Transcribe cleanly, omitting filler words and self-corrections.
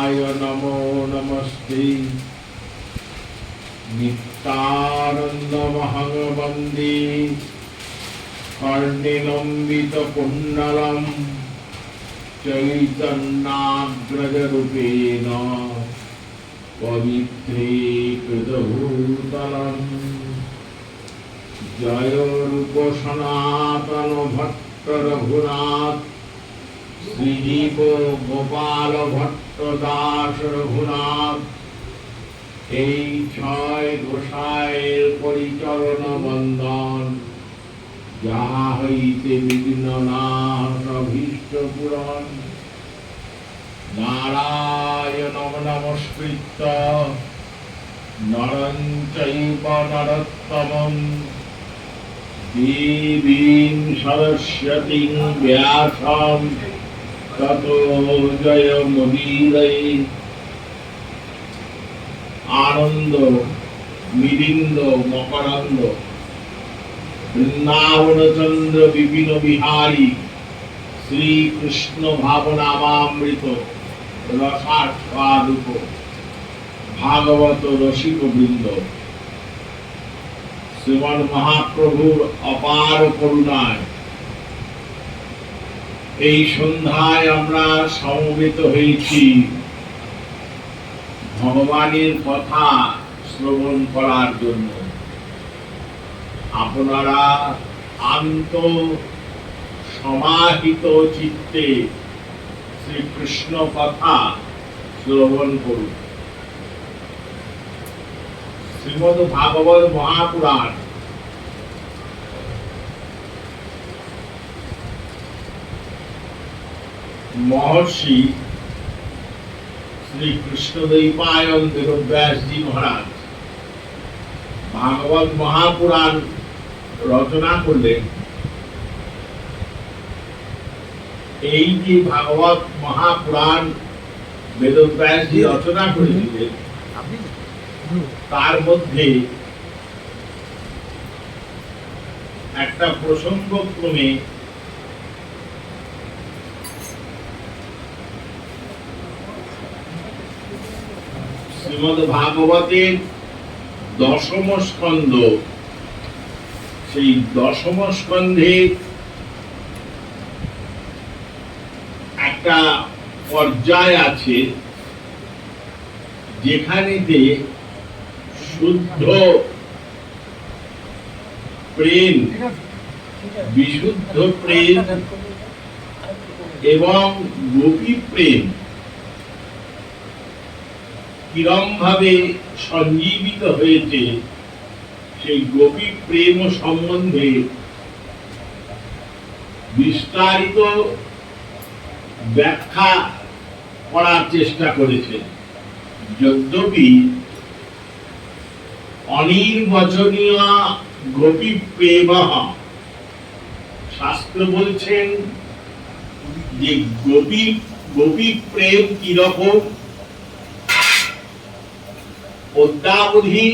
कृष्णाय नमो नमस्ते नित्यानन्दमहं वन्दे कर्णिलम्बितकुण्डलं चैतन्याग्रजरूपेण पवित्रीकृतभूतलम् जय रूप सनातन भट्ट रघुनाथ श्रीजीव गोपाल भट्ट दास रघुनाथ এই ছয় গোসাইয়ের পরিচরণ বন্দন যাহা হইতে বিঘ্ন নাশ অভীষ্ট পূরণ নারায়ণং নমস্কৃত্য নরং চৈব নরোত্তমং দেবীং সরস্বতীং ব্যাসং ততো জয়মুদীরয়ে आनंद मिलिंद मकरंद वृंदावन चंद्र विपिन बिहारी श्री कृष्ण भावनामामृत रसास्वादुक भागवत रसिक वृंद श्रीमन महाप्रभुर अपार करुणाय এই সন্ধ্যায় আমরা সমবেত হয়েছি ভগবানের কথা শ্রবণ করার জন্য। আপনারা আন্ত সমাহিত চিত্তে শ্রীকৃষ্ণ কথা শ্রবণ করুন। শ্রীমদ্ ভাগবত মহাপুরাণ মহর্ষি श्री कृष्णद्वैपायन वेदव्यास जी महाराज भागवत महापुराण रचना करलेन। এই যে ভাগবত মহাপুরাণ বেদব্যাস জি রচনা করেছিলেন তার মধ্যে একটা প্রসঙ্গক্রমে শ্রীমদ্ ভাগবতের দশম স্কন্ধ, সেই দশম স্কন্ধে একটা পর্যায় আছে যেখানেতে শুদ্ধ প্রেম, বিশুদ্ধ প্রেম এবং গোপী প্রেম কিরম ভাবে সঞ্জীবিত হয়েছে সেই গোপী প্রেম সম্বন্ধে বিস্তারিত ব্যাখ্যা করার চেষ্টা করেছেন। যদ্যপি অনির্বচনীয় গোপী প্রেম, শাস্ত্র বলছেন যে গোপী প্রেম কিরকম, অদ্যাবধি